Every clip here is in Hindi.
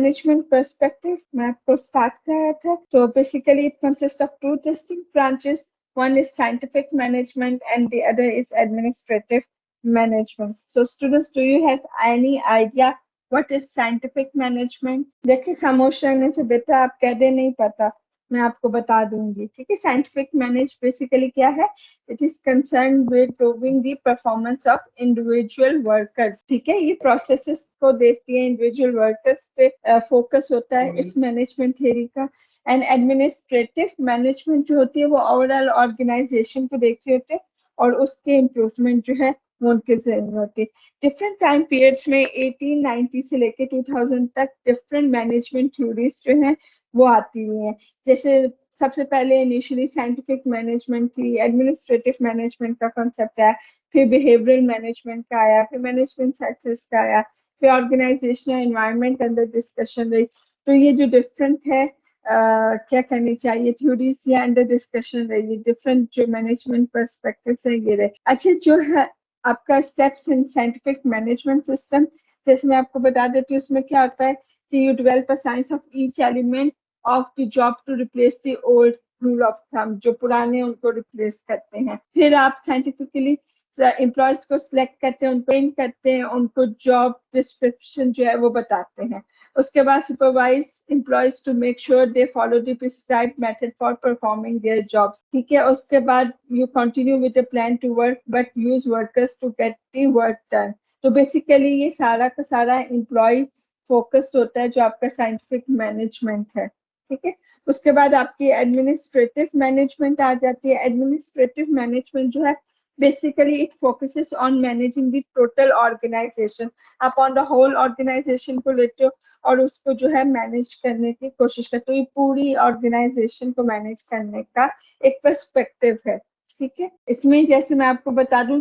मैनेजमेंट पर्सपेक्टिव मैं आपको स्टार्ट कराया था। तो basically it consist of two distinct branches, one is scientific management and the other is administrative management. So students, do you have any idea what is scientific management? देखिए खामोश रहने से बेटा आप कह दे नहीं पता, मैं आपको बता दूंगी, ठीक है। साइंटिफिक मैनेज बेसिकली क्या है? It is concern with proving the performance of individual workers, ठीक है। ये प्रोसेसेस को देखती है, इंडिविजुअल वर्कर्स पे फोकस होता है इस मैनेजमेंट थ्योरी का। एंड एडमिनिस्ट्रेटिव मैनेजमेंट जो होती है वो ओवरऑल ऑर्गेनाइजेशन को देख रही होती है और उसके इम्प्रूवमेंट जो है वो उनके जहन में होती है। डिफरेंट टाइम पीरियड्स में 1890 से लेके 2000 तक डिफरेंट मैनेजमेंट थ्योरीज जो हैं वो आती हुई हैं। जैसे सबसे पहले इनिशियली साइंटिफिक मैनेजमेंट की, एडमिनिस्ट्रेटिव मैनेजमेंट का कॉन्सेप्ट आया, फिर बिहेवियरल मैनेजमेंट का आया, फिर मैनेजमेंट सक्सेस का आया, फिर ऑर्गेनाइजेशनल एनवायरनमेंट अंडर डिस्कशन रही। तो ये जो डिफरेंट है क्या करनी चाहिए थ्योरीज या अंडर डिस्कशन रही, डिफरेंट जो मैनेजमेंट पर्सपेक्टिव है ये रहे। अच्छा, जो है आपका steps in scientific management system, जैसे मैं आपको बता देती हूँ उसमें क्या होता है कि you develop a science of each element of the job to replace the old rule of thumb, जो पुराने उनको रिप्लेस करते हैं। फिर आप साइंटिफिकली एम्प्लॉयज को सिलेक्ट करते हैं, उनको इन करते हैं, उनको जॉब डिस्क्रिप्शन जो है वो बताते हैं। उसके बाद supervise employees to make sure they follow the prescribed method for performing their jobs, ठीक है। उसके बाद you continue with the plan to work but use workers to get the work done. तो बेसिकली ये सारा का सारा एम्प्लॉय फोकस्ड होता है जो आपका साइंटिफिक मैनेजमेंट है, ठीक है। उसके बाद आपकी एडमिनिस्ट्रेटिव मैनेजमेंट आ जाती है। एडमिनिस्ट्रेटिव मैनेजमेंट जो है basically it focuses on managing the total organization, आप on the whole organization को लेते हो और उसको जो है मैनेज करने की कोशिश करते हो। ये पूरी ऑर्गेनाइजेशन को मैनेज करने का एक पर्सपेक्टिव है, ठीक है। इसमें जैसे मैं आपको बता दूं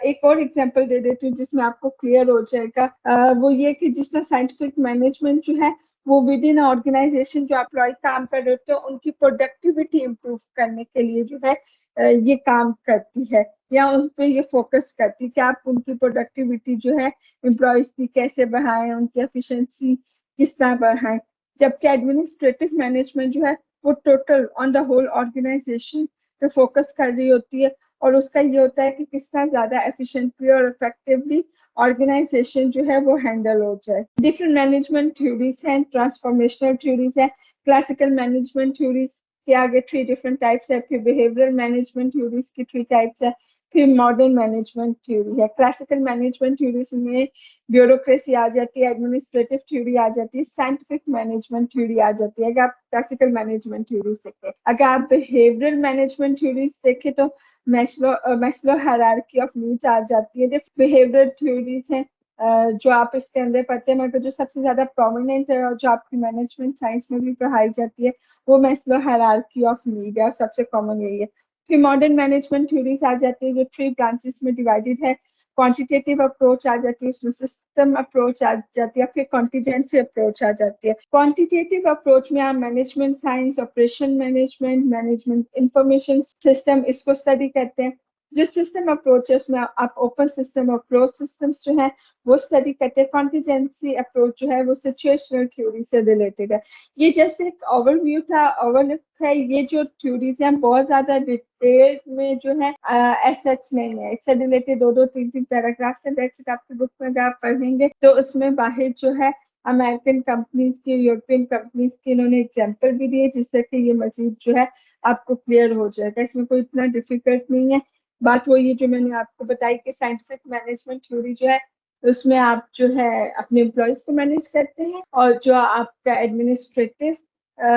एक और एग्जांपल दे देती हूँ जिसमें आपको क्लियर हो जाएगा। वो ये कि जिसमें साइंटिफिक मैनेजमेंट जो है वो विद इन ऑर्गेनाइजेशन जो एम्प्लॉय काम कर रहे होते हैं उनकी प्रोडक्टिविटी इंप्रूव करने के लिए जो है ये काम करती है या उन पर ये फोकस करती है कि आप उनकी प्रोडक्टिविटी जो है एम्प्लॉयज की कैसे बढ़ाएं, उनकी एफिशिएंसी किस तरह बढ़ाएं। जबकि एडमिनिस्ट्रेटिव मैनेजमेंट जो है वो total on the whole organisation पे फोकस कर रही होती है और उसका ये होता है कि किस तरह ज्यादा एफिशिएंटली और इफेक्टिवली ऑर्गेनाइजेशन जो है वो हैंडल हो जाए। डिफरेंट मैनेजमेंट थ्योरीज हैं, ट्रांसफॉर्मेशनल थ्योरीज है, क्लासिकल मैनेजमेंट थ्योरीज के आगे 3 डिफरेंट टाइप्स है, फिर बिहेवियरल मैनेजमेंट थ्योरीज की 3 टाइप्स है, फिर मॉडर्न मैनेजमेंट थ्योरी है। क्लासिकल मैनेजमेंट थ्योरीज में ब्यूरोक्रेसी आ जाती है, एडमिनिस्ट्रेटिव थ्योरी आ जाती है, साइंटिफिक मैनेजमेंट थ्योरी आ जाती है। अगर आप क्लासिकल मैनेजमेंट थ्योरी देखें, अगर आप बिहेवियरल मैनेजमेंट थ्योरीज देखें तो मैस्लो हायरार्की ऑफ नीड्स आ जाती है। बिहेवियरल थ्योरीज है जो आप इसके अंदर पढ़ते हैं, मगर जो सबसे ज्यादा प्रोमिनेंट है और जो आपकी मैनेजमेंट साइंस में भी पढ़ाई जाती है वो मैस्लो हायरार्की ऑफ नीड है और सबसे कॉमन यही है। फिर मॉडर्न मैनेजमेंट थ्योरीज आ जाती है जो 3 ब्रांचेस में डिवाइडेड है। क्वांटिटेटिव अप्रोच आ जाती है, उसमें सिस्टम अप्रोच आ जाती है, फिर कॉन्टिजेंसी अप्रोच आ जाती है। क्वांटिटेटिव अप्रोच में आप management science, operation management, management information system इसको स्टडी करते हैं। जिस सिस्टम अप्रोचेस में आप ओपन सिस्टम और क्लोज सिस्टम्स जो है वो स्टडी करते हैं। कॉन्टिजेंसी अप्रोच जो है वो सिचुएशनल थ्योरी से रिलेटेड है। ये जैसे एक ओवरव्यू था, ओवरलुक है। ये जो थ्योरीज हैं बहुत ज्यादा डिटेल में जो है सच नहीं है, इससे रिलेटेड 2-3 पैराग्राफ से दैट्स इट। आपकी बुक में अगर आप पढ़ेंगे तो उसमें बाहर जो है अमेरिकन कंपनीज की, यूरोपियन कंपनीज की इन्होंने एग्जाम्पल भी दिए जिससे कि ये मजीद जो है आपको क्लियर हो जाएगा। इसमें कोई इतना डिफिकल्ट नहीं है। बात वो ये जो मैंने आपको बताई कि साइंटिफिक मैनेजमेंट थ्योरी जो है उसमें आप जो है अपने एम्प्लॉयज को मैनेज करते हैं और जो आपका एडमिनिस्ट्रेटिव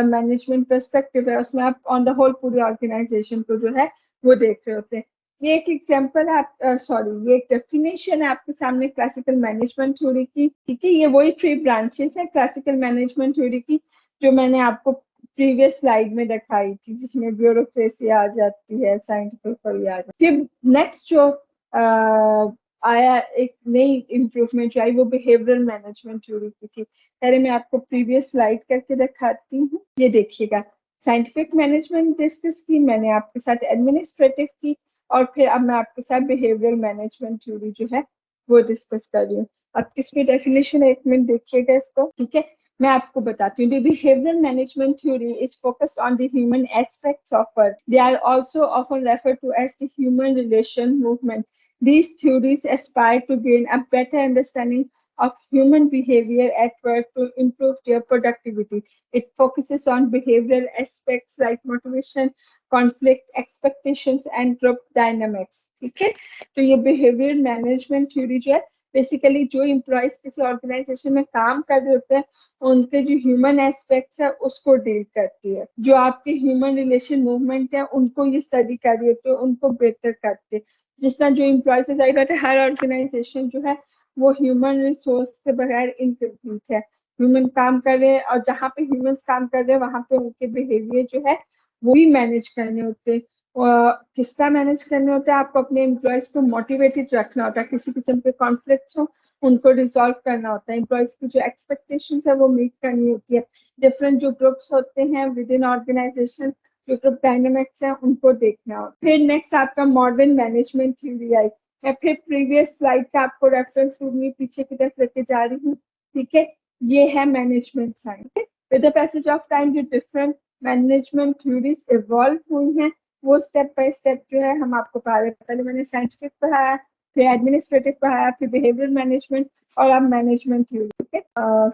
मैनेजमेंट पर्सपेक्टिव है उसमें आप ऑन द होल पूरी ऑर्गेनाइजेशन को जो है वो देख रहे होते हैं। ये एक एग्जांपल है ये एक डेफिनेशन है आपके सामने क्लासिकल मैनेजमेंट थ्योरी की, ठीक है। ये वही 3 ब्रांचेस है क्लासिकल मैनेजमेंट थ्योरी की जो मैंने आपको प्रीवियस स्लाइड में दिखाई थी, जिसमें ब्यूरोक्रेसी आ जाती है, साइंटिफिक आ जाती है। फिर नेक्स्ट जो आया एक नई इम्प्रूवमेंट जो आई वो बिहेवियरल मैनेजमेंट थ्योरी की थी। पहले मैं आपको प्रीवियस स्लाइड करके दिखाती हूँ, ये देखिएगा। साइंटिफिक मैनेजमेंट डिस्कस की मैंने, आपके साथ एडमिनिस्ट्रेटिव की और फिर अब मैं आपके साथ बिहेवियरल मैनेजमेंट थ्योरी जो है वो डिस्कस कर रही हूँ। अब किसमें डेफिनेशन है, एक मिनट देखिएगा इसको, ठीक है। मैं आपको बताती हूँ. The behavioral management theory is focused on the human aspects of work. They are also often referred to as the human relation movement. These theories aspire to gain a better understanding of human behavior at work to improve their productivity. It focuses on behavioral aspects like motivation, conflict, expectations, and group dynamics. ठीक है, तो ये behavioral management theory जो है बेसिकली जो एम्प्लॉयज किसी ऑर्गेनाइजेशन में काम कर रहे होते हैं उनके जो ह्यूमन एस्पेक्ट्स है उसको डील करती है. जो आपके ह्यूमन रिलेशन मूवमेंट है उनको ये स्टडी कर रही होती है, उनको बेहतर करते हैं. जिस तरह जो एम्प्लॉयज है, जाहिर बात है हर ऑर्गेनाइजेशन जो है वो ह्यूमन रिसोर्स के बगैर इनकम्प्लीट है. ह्यूमन काम कर रहे हैं और जहाँ पे ह्यूमंस काम कर रहे हैं वहां पे उनके बिहेवियर जो है वो भी मैनेज करने होते हैं. किस तरह मैनेज करने होते हैं, आपको अपने एम्प्लॉयज को मोटिवेटेड रखना होता है. किसी किस्म के कॉन्फ्लिक्ट हो उनको रिजॉल्व करना होता है. एम्प्लॉयज की जो एक्सपेक्टेशंस है वो मीट करनी होती है. डिफरेंट जो ग्रुप्स होते हैं विद इन ऑर्गेनाइजेशन, जो ग्रुप डायनामिक्स है उनको देखना हो. फिर नेक्स्ट आपका मॉडर्न मैनेजमेंट थ्योरी आई. मैं फिर प्रीवियस स्लाइड का आपको रेफरेंस दूंगी, पीछे की तरफ लेके जा रही हूँ. ठीक है, ये है management science. With the passage of time जो डिफरेंट मैनेजमेंट थ्योरीज इवॉल्व हुई हैं वो स्टेप बाय स्टेप जो है हम आपको पहले मैंने साइंटिफिक पढ़ाया, फिर एडमिनिस्ट्रेटिव पढ़ाया, फिर बिहेवियर मैनेजमेंट और अब मैनेजमेंट थ्योरी. ठीक है,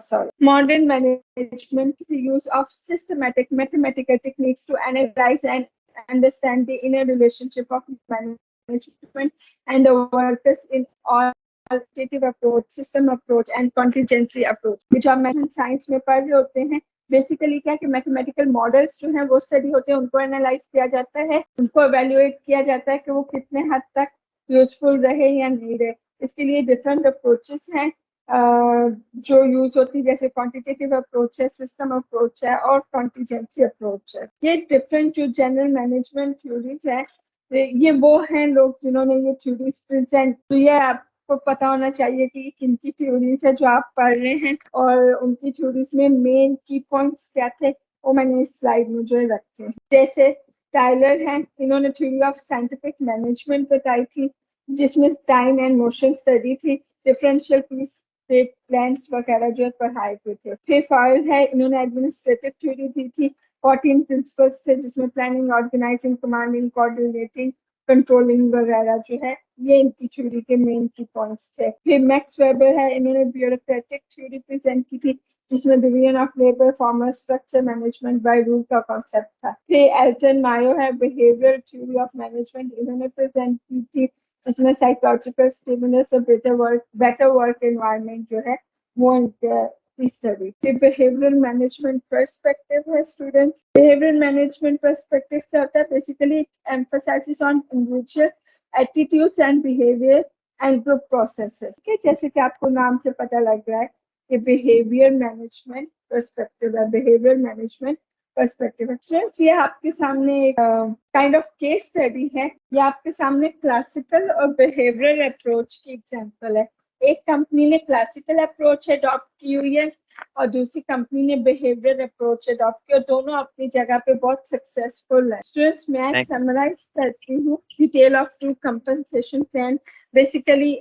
sorry. Modern management is the use of systematic mathematical techniques to analyze and understand the inner relationship of management and the workers in all qualitative approach, system approach and contingency approach. जो आप मैथमेटिक्स साइंस में पढ़ रहे होते हैं बेसिकली क्या कि मैथमेटिकल मॉडल्स जो हैं वो स्टडी होते हैं, उनको एनालाइज किया जाता है, उनको एवेल्युएट किया जाता है कि वो कितने हद तक यूजफुल रहे या नहीं रहे. इसके लिए डिफरेंट अप्रोचेस हैं जो यूज होती है, जैसे क्वांटिटेटिव अप्रोच है, सिस्टम अप्रोच है और कॉन्टीजेंसी अप्रोच है. ये डिफरेंट जो जनरल मैनेजमेंट थ्योरीज है ये वो हैं लोग जिन्होंने ये थ्योरीज प्रेजेंट. तो ये आपको पता होना चाहिए कि किन की थ्योरीज है जो आप पढ़ रहे हैं और उनकी थ्योरीज में मेन की पॉइंट्स क्या थे वो मैंने इस स्लाइड में जो रखे हैं. जैसे टाइलर हैं, इन्होंने थ्योरी ऑफ साइंटिफिक मैनेजमेंट बताई थी जिसमें टाइम एंड मोशन स्टडी थी, डिफरेंशियल पीस स्टेट प्लान्स वगैरह जो है पढ़ाए हुए थे. फिर फॉयल है, इन्होंने एडमिनिस्ट्रेटिव थ्योरी दी थी, 14 प्रिंसिपल्स थे जिसमें planning, organising, commanding, coordinating, controlling वगैरह जो है ये इनकी थ्योरी के मेन की पॉइंट्स थे. फिर मैक्स वेबर है, इन्होंने ब्यूरोक्रेटिक थ्योरी प्रेजेंट की थी जिसमें division of labour, formal structure, management by rule का कॉन्सेप्ट था. फिर एल्टन मायो है, बिहेवियर थ्योरी ऑफ मैनेजमेंट इन्होंने प्रेजेंट की थी जिसमें साइकोलॉजिकल स्टिमुलस और बेटर वर्क एनवायरनमेंट जो है वो इनकी स्टडी. फिर बिहेवियरल मैनेजमेंट पर्सपेक्टिव है स्टूडेंट्स. बिहेवियरल मैनेजमेंट पर्सपेक्टिव क्या होता है, basically emphasises on individual attitudes and behaviour and group processes. जैसे कि आपको नाम से पता लग रहा है कि बिहेवियर मैनेजमेंट पर्सपेक्टिव है, बिहेवियर मैनेजमेंट पर्सपेक्टिव है. स्टूडेंट्स ये आपके सामने एक काइंड ऑफ केस स्टडी है. ये आपके सामने क्लासिकल और बिहेवियरल अप्रोच की एग्जांपल है. एक कंपनी ने क्लासिकल अप्रोच अडॉप्ट की हुई है और दूसरी कंपनी ने बिहेवियर अप्रोच अडॉप्ट किया, दोनों अपनी जगह पे बहुत सक्सेसफुल है. स्टूडेंट्स मैं समराइज करती हूँ detail of two compensation plan. Basically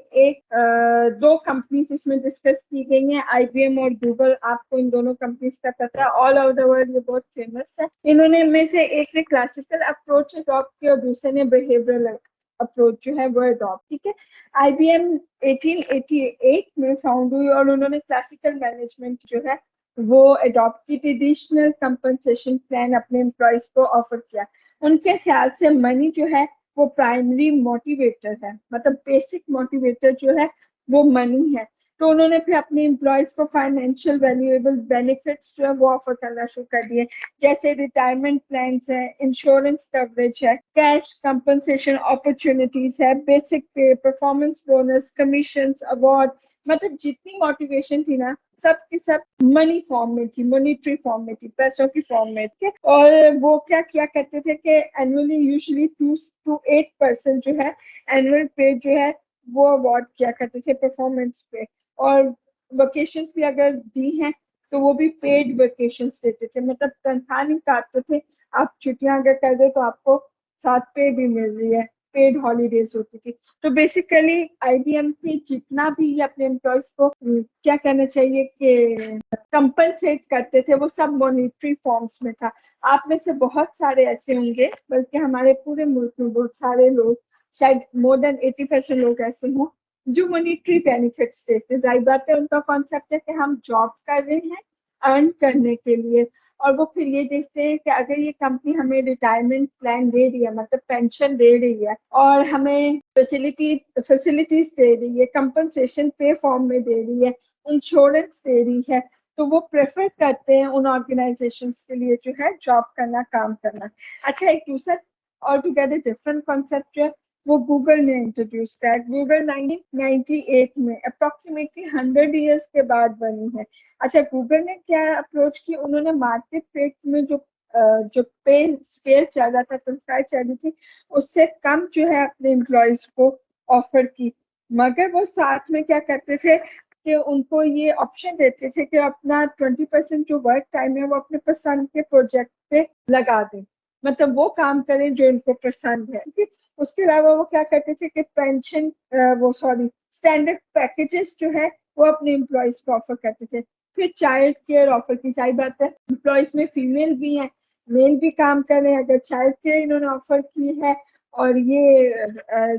दो कंपनीज इसमें डिस्कस की गई हैं, IBM और गूगल. आपको इन दोनों कंपनीज का पता है, ऑल ओवर द वर्ल्ड ये बहुत फेमस है. इन्होंने में से एक ने क्लासिकल अप्रोच अडॉप्ट किया और दूसरे ने बिहेवियरल अप्रोच जो है वो अडॉप्ट. ठीक है, IBM 1888 में फाउंड हुई और उन्होंने क्लासिकल मैनेजमेंट जो है वो अडॉप्ट की, ट्रेडिशनल कंपनसेशन प्लान अपने एम्प्लॉयज को ऑफर किया. उनके ख्याल से मनी जो है वो प्राइमरी मोटिवेटर है, मतलब बेसिक मोटिवेटर जो है वो मनी है. तो उन्होंने फिर अपने एम्प्लॉयज को फाइनेंशियल वैल्यूएबल बेनिफिट्स जो है वो ऑफर करना शुरू कर दिए, जैसे रिटायरमेंट प्लान्स है, इंश्योरेंस कवरेज है, कैश कंपनसेशन अपॉर्चुनिटीज है, बेसिक पे, परफॉर्मेंस बोनस, कमीशन, अवार्ड. मतलब जितनी मोटिवेशन थी ना सब की सब मनी फॉर्म में थी, मॉनिटरी फॉर्म में थी, पैसों की फॉर्म में थी. और वो क्या किया करते थे कि एनुअली यूजुअली 2 to 8% जो है एनुअल पे जो है वो अवार्ड किया करते थे परफॉर्मेंस पे. और वेकेशंस भी अगर दी हैं तो वो भी पेड वेकेशंस देते थे, मतलब तनख्वाह नहीं काटते थे. आप छुट्टियां अगर कर दे तो आपको साथ पे भी मिल रही है. पेड हॉलीडेज होती थी। तो बेसिकली आईबीएम पे जितना भी अपने एम्प्लॉयज को क्या कहना चाहिए कि कंपनसेट करते थे, वो सब मॉनिटरी फॉर्म्स में था। आप में से बहुत सारे ऐसे होंगे, बल्कि हमारे पूरे मुल्क में बहुत सारे लोग, शायद मोर देन 80% लोग ऐसे हों जो मॉनिटरी बेनिफिट्स देते। जाहिर बात है उनका कॉन्सेप्ट है कि हम जॉब कर रहे हैं अर्न करने के लिए, और वो फिर ये देखते हैं कि अगर ये कंपनी हमें रिटायरमेंट प्लान दे रही है, मतलब पेंशन दे रही है, और हमें फैसिलिटीज दे रही है, कंपनसेशन पे फॉर्म में दे रही है, इंश्योरेंस दे रही है, तो वो प्रेफर करते हैं उन ऑर्गेनाइजेशंस के लिए जो है जॉब करना, काम करना। अच्छा, एक दूसरा और टुगेदर डिफरेंट कॉन्सेप्ट जो है वो गूगल ने इंट्रोड्यूस किया। गूगल 1998 में अप्रोक्सीमेटली 100 ईयर्स के बाद बनी है। अच्छा, गूगल ने क्या अप्रोच की, उन्होंने मार्केट रेट में जो पे स्केल चल रहा था, तनख्वाह चल रही थी, उससे कम जो है अपने एम्प्लॉयज को ऑफर की। मगर वो साथ में क्या करते थे कि उनको ये ऑप्शन देते थे कि अपना 20% जो वर्क टाइम है वो अपने पसंद के प्रोजेक्ट पे लगा दें, मतलब वो काम करें जो इनको पसंद है। ठीक है। उसके अलावा वो क्या करते थे कि पेंशन, वो सॉरी स्टैंडर्ड पैकेजेस जो है वो अपने एम्प्लॉयज को ऑफर करते थे। फिर चाइल्ड केयर ऑफर की। जाहिर बात है एम्प्लॉयज में फीमेल भी हैं, मेल भी काम कर रहे हैं। अगर चाइल्ड केयर इन्होंने ऑफर की है और ये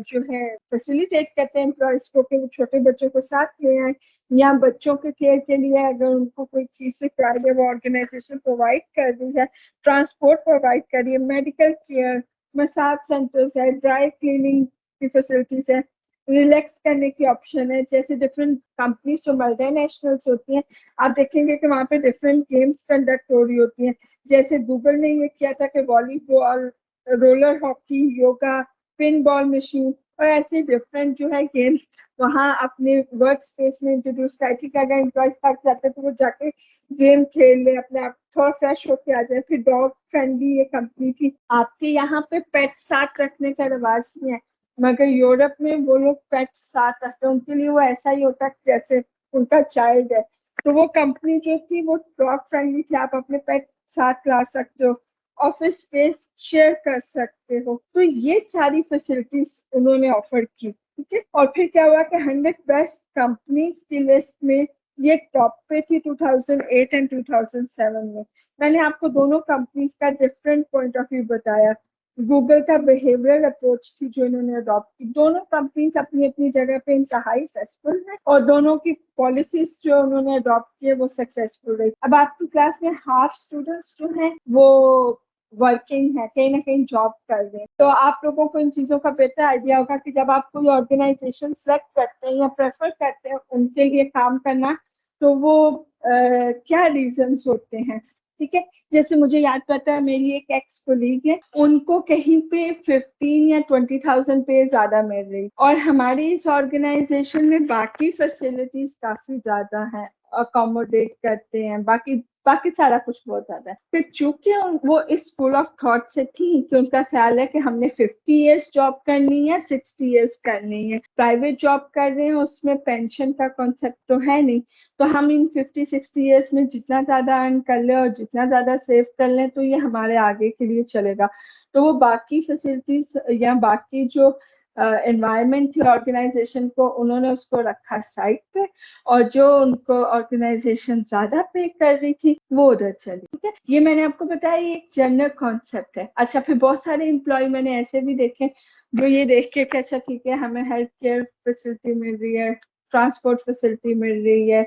जो है फैसिलिटेट करते हैं एम्प्लॉयज को कि वो छोटे बच्चों को साथ ले आए, या बच्चों के केयर के लिए अगर उनको कोई चीज से चाहिए वो ऑर्गेनाइजेशन प्रोवाइड कर रही है, ट्रांसपोर्ट प्रोवाइड कर रही है, मेडिकल केयर, मसाज सेंटर्स है, ड्राई क्लीनिंग की फैसिलिटीज है, रिलैक्स करने की ऑप्शन है। जैसे डिफरेंट कंपनीज जो मल्टीनेशनल्स होती हैं, आप देखेंगे कि वहाँ पे डिफरेंट गेम्स कंडक्ट हो रही होती हैं। जैसे गूगल ने ये किया था कि volleyball, roller hockey, yoga, pin ball machine और ऐसे डिफरेंट जो है गेम्स वहाँ अपने वर्क स्पेस में इंट्रोड्यूस किया। ठीक है, अगर एम्प्लॉय थक जाते तो वो जाके गेम खेल ले, अपने आप थोड़ा फ्रेश होके आ जाए। फिर डॉग फ्रेंडली ये कंपनी थी। आपके यहाँ पे पेट साथ रखने का रिवाज नहीं है, मगर यूरोप में वो लोग पेट साथ रखते हैं, उनके लिए वो ऐसा ही होता है जैसे उनका चाइल्ड है। तो वो कंपनी जो थी वो डॉग फ्रेंडली थी, आप अपने पेट साथ ला सकते हो, ऑफिस स्पेस शेयर कर सकते हो। तो ये सारी फैसिलिटीज उन्होंने ऑफर की। ठीक है। और फिर क्या हुआ कि 100 बेस्ट कंपनीज की लिस्ट में ये टॉप पे थी 2008 एंड 2007 में। मैंने आपको दोनों कंपनीज का डिफरेंट पॉइंट ऑफ व्यू बताया। गूगल का बिहेवियरल अप्रोच थी जो इन्होंने अडॉप्ट की। दोनों कंपनीज अपनी अपनी जगह पे इंतहाई सक्सेसफुल है, और दोनों की पॉलिसीज जो उन्होंने अडॉप्ट किए वो सक्सेसफुल रही। अब आपकी क्लास में हाफ स्टूडेंट्स जो हैं वो वर्किंग है, कहीं ना कहीं जॉब कर रहे हैं। तो आप लोगों को इन चीजों का बेहतर आइडिया होगा कि जब आप कोई ऑर्गेनाइजेशन सेलेक्ट करते हैं या प्रेफर करते हैं उनके लिए काम करना, तो वो क्या रीजंस होते हैं। ठीक है। जैसे मुझे याद पता है, मेरी एक एक्स कोलीग है, उनको कहीं पे 15 या 20,000 पे ज्यादा मिल रही, और हमारी इस ऑर्गेनाइजेशन में बाकी फैसिलिटीज काफी ज्यादा है, अकोमोडेट करते हैं, बाकी बाकी सारा कुछ बहुत ज्यादा है। फिर चूंकि वो इस स्कूल ऑफ थॉट से थी कि उनका ख्याल है कि हमने 50 ईयर्स जॉब करनी है, 60 ईयर्स करनी है, प्राइवेट जॉब कर रहे हैं उसमें पेंशन का कॉन्सेप्ट तो है नहीं, तो हम इन 50-60 ईयर्स में जितना ज्यादा अर्न कर ले और जितना ज्यादा सेव कर लें तो ये हमारे आगे के लिए चलेगा। तो वो बाकी फैसिलिटीज या बाकी जो एनवायरनमेंट थी ऑर्गेनाइजेशन को, उन्होंने उसको रखा साइड पे, और जो उनको ऑर्गेनाइजेशन ज्यादा पे कर रही थी वो उधर चली। ठीक है। ये मैंने आपको बताया, ये एक जनरल कॉन्सेप्ट है। अच्छा, फिर बहुत सारे एम्प्लॉय मैंने ऐसे भी देखे जो ये देख के कि अच्छा ठीक है हमें हेल्थ केयर फैसिलिटी मिल रही है, ट्रांसपोर्ट फैसिलिटी मिल रही है,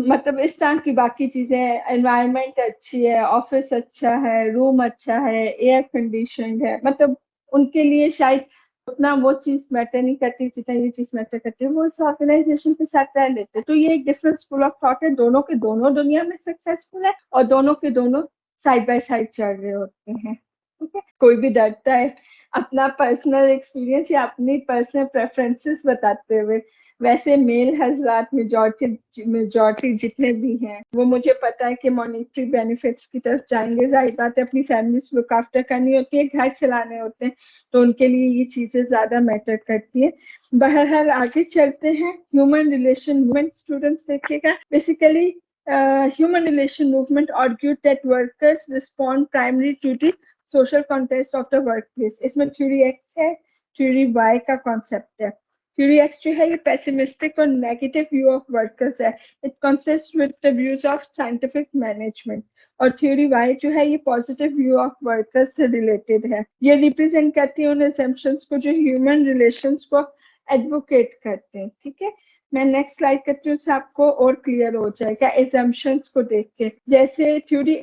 मतलब इस तरह की बाकी चीजें, एनवायरनमेंट अच्छी है, ऑफिस अच्छा है, रूम अच्छा है, एयर कंडीशन है, मतलब उनके लिए शायद उतना वो चीज मैटर नहीं करती जितना ये चीज मैटर करती है, वो इस ऑर्गेनाइजेशन के साथ रह लेते। तो ये एक डिफरेंट स्कूल ऑफ थॉट है, दोनों के दोनों दुनिया में सक्सेसफुल है और दोनों के दोनों साइड बाय साइड चल रहे होते हैं। ठीक है। कोई भी डरता है अपना पर्सनल एक्सपीरियंस या अपनी पर्सनल प्रेफरेंसेस बताते हुए। वैसे मेल हजरात मेजॉरिटी जितने भी हैं वो मुझे पता है कि मॉनिटरी बेनिफिट्स की तरफ जाएंगे। जाहिर बात है अपनी फैमिली लुक आफ्टर करनी होती है, घर चलाने होते हैं, तो उनके लिए ये चीजें ज्यादा मैटर करती है। बहरहाल आगे चलते हैं। ह्यूमन रिलेशन मूवमेंट स्टूडेंट्स देखिएगा। Basically human relation movement argued that workers respond primarily to the social context of the workplace। इसमें थ्योरी एक्स है, थ्योरी वाई का कॉन्सेप्ट है। थ्योरी एक्स जो है ये पेसिमिस्टिक और नेगेटिव व्यू ऑफ वर्कर्स है। It consist with the views of scientific management. और थ्योरी वाई जो है ये पॉजिटिव व्यू ऑफ वर्कर्स से रिलेटेड है। ये रिप्रेजेंट करती है उन assumptions को जो ह्यूमन रिलेशंस को एडवोकेट करते हैं। ठीक है, मैं नेक्स्ट स्लाइड करती हूँ, उससे आपको और क्लियर हो जाएगा assumptions को देख के। जैसे थ्योरी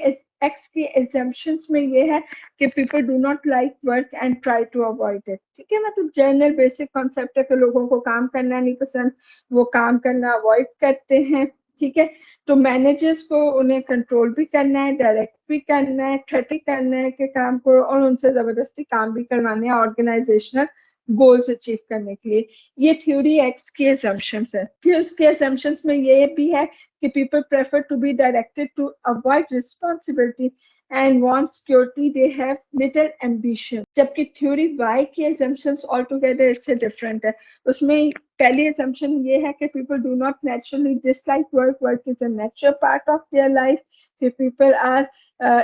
एक्स की assumptions में ये है कि people do not like work and try to avoid it. ठीक है, मतलब जनरल बेसिक कॉन्सेप्ट है कि लोगों को काम करना नहीं पसंद, वो काम करना अवॉइड करते हैं। ठीक है, तो मैनेजर्स को उन्हें कंट्रोल भी करना है, डायरेक्ट भी करना है, थ्रेट करना है कि काम को, और उनसे जबरदस्ती काम भी करवाने हैं ऑर्गेनाइजेशनल गोल्स अचीव करने के लिए। ये थ्योरी एक्स की assumptions है। फिर उसके assumptions में ये भी है कि people prefer to be directed to avoid responsibility and want security, they have little ambition। जबकि थ्योरी वाई की assumptions altogether इससे different है। उसमें पहली assumption ये है कि people do not naturally dislike work, work is a natural part of their life, people are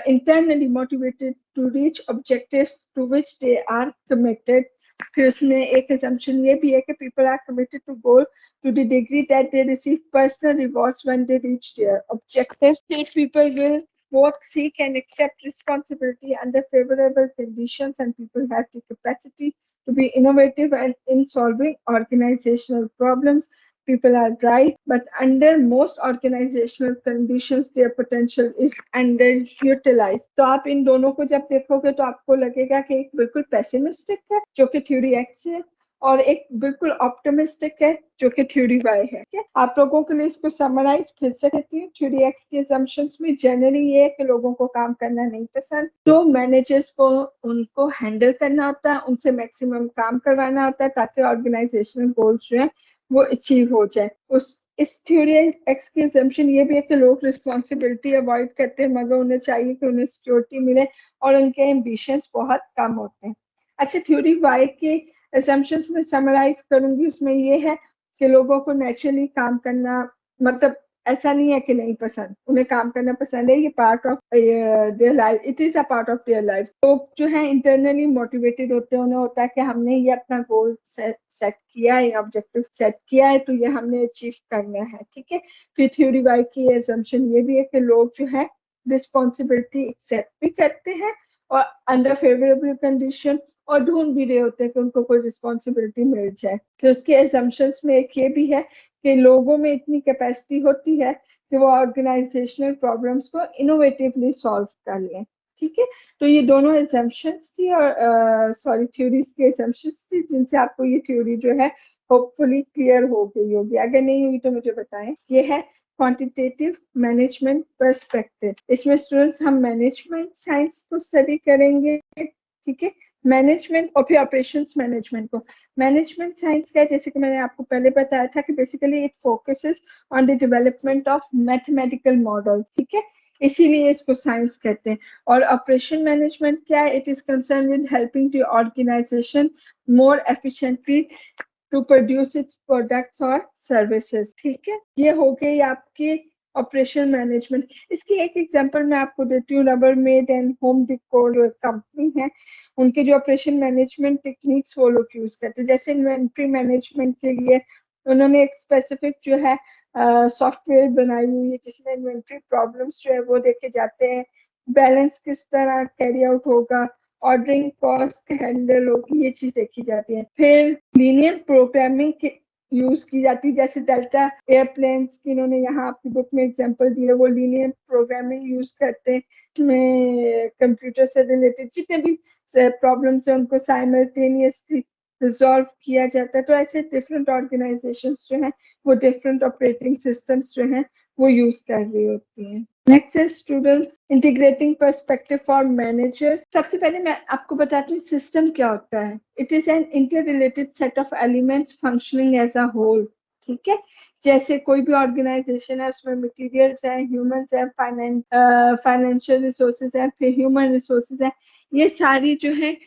internally motivated to reach objectives to which they are committed। फिर उसमें एक assumption ये भी है कि people are committed to goal to the degree that they receive personal rewards when they reach their objectives। State people will both seek and accept responsibility under favorable conditions, and people have the capacity to be innovative and in solving organizational problems। People are bright, but under most organizational conditions, their potential is underutilized। तो आप इन दोनों को जब देखोगे तो आपको लगेगा कि एक बिल्कुल पेसिमिस्टिक है जो कि थ्योरी एक्स है, और एक बिल्कुल ऑप्टिमिस्टिक है जो कि थ्योरी वाई है। ठीक है, आप लोगों के लिए इसको समराइज फिर से कहती हूँ। थ्योरी एक्स के assumptions में जनरली ये है कि लोगों को काम करना नहीं पसंद, तो मैनेजर्स को उनको हैंडल करना होता है, उनसे मैक्सिमम काम करवाना होता है ताकि ऑर्गेनाइजेशनल गोल्स जो है वो अचीव हो जाए। उस इस थ्योरी एक्स की assumption ये भी है कि लोग रिस्पॉन्सिबिलिटी अवॉइड करते हैं, मगर उन्हें चाहिए कि उन्हें सिक्योरिटी मिले, और उनके एम्बिशंस बहुत कम होते हैं। अच्छा, थ्योरी वाई के assumptions में समराइज करूंगी, उसमें ये है कि लोगों को नेचुरली काम करना, मतलब ऐसा नहीं है कि नहीं पसंद, उन्हें काम करना पसंद है, ये part of their life, it is a part of their life. लोग जो है इंटरनली मोटिवेटेड होते हैं, उन्हें होता है कि हमने ये अपना गोल सेट किया है, ऑब्जेक्टिव सेट किया है, तो ये हमने अचीव करना है। ठीक है, फिर थ्योरी वाई की assumption ये भी है कि लोग जो है रिस्पॉन्सिबिलिटी एक्सेप्ट भी करते हैं और अंडर फेवरेबल कंडीशन, और ढूंढ भी रहे होते हैं कि उनको कोई रिस्पॉन्सिबिलिटी मिल जाए। तो उसके assumptions में एक ये भी है कि लोगों में इतनी कैपेसिटी होती है कि वो ऑर्गेनाइजेशनल प्रॉब्लम्स को इनोवेटिवली सॉल्व कर लें। ठीक है, तो ये दोनों assumptions थी, और सॉरी थ्योरीज के assumptions थी, जिनसे आपको ये थ्योरी जो है होपफुली क्लियर हो गई होगी। अगर नहीं हुई तो मुझे बताएं। ये है क्वांटिटेटिव मैनेजमेंट पर्सपेक्टिव। इसमें स्टूडेंट्स हम मैनेजमेंट साइंस को स्टडी करेंगे। ठीक है, मैनेजमेंट और फिर ऑपरेशंस मैनेजमेंट को। मैनेजमेंट साइंस का, जैसे कि मैंने आपको पहले बताया था कि basically it focuses on the development of mathematical model. ठीक है, इसीलिए इसको साइंस कहते हैं। और ऑपरेशन मैनेजमेंट क्या है? It is concern with helping the organisation more efficiently to produce its products और सर्विसेज। ठीक है, ये हो गई आपकी ऑपरेशन मैनेजमेंट। इसकी एक एग्जांपल मैं आपको देती हूँ। Rubber made and home decor company है, उनके जो ऑपरेशन मैनेजमेंट टेक्निक्स वो लोग यूज करते हैं। जैसे इन्वेंट्री मैनेजमेंट के लिए उन्होंने एक स्पेसिफिक जो है सॉफ्टवेयर बनाई हुई है, जिसमें इन्वेंट्री प्रॉब्लम्स जो है वो देखे जाते हैं, बैलेंस किस तरह कैरी आउट होगा, ऑर्डरिंग कॉस्ट हैंडल होगी, ये चीज देखी जाती है। फिर लीनियर प्रोग्रामिंग यूज की जाती है, जैसे डेल्टा एयरप्लेन्स की इन्होंने यहाँ आपकी बुक में एग्जांपल दिया, वो लीनियर प्रोग्रामिंग यूज करते हैं, इसमें कंप्यूटर से रिलेटेड जितने भी प्रॉब्लम्स है उनको साइमल्टेनियसली रिजॉल्व किया जाता है। तो ऐसे डिफरेंट ऑर्गेनाइजेशंस जो हैं वो डिफरेंट ऑपरेटिंग सिस्टम्स जो हैं वो यूज कर रही होती हैं। नेक्स्ट है students integrating perspective for managers. सबसे पहले मैं आपको बताती हूँ सिस्टम क्या होता है। It is an interrelated set of elements functioning as a whole. ठीक है, जैसे कोई भी ऑर्गेनाइजेशन है, उसमें मटेरियल्स हैं, ह्यूमंस हैं, फाइनेंशियल रिसोर्सेज हैं, फिर ह्यूमन रिसोर्सेज हैं, ये सारी जो है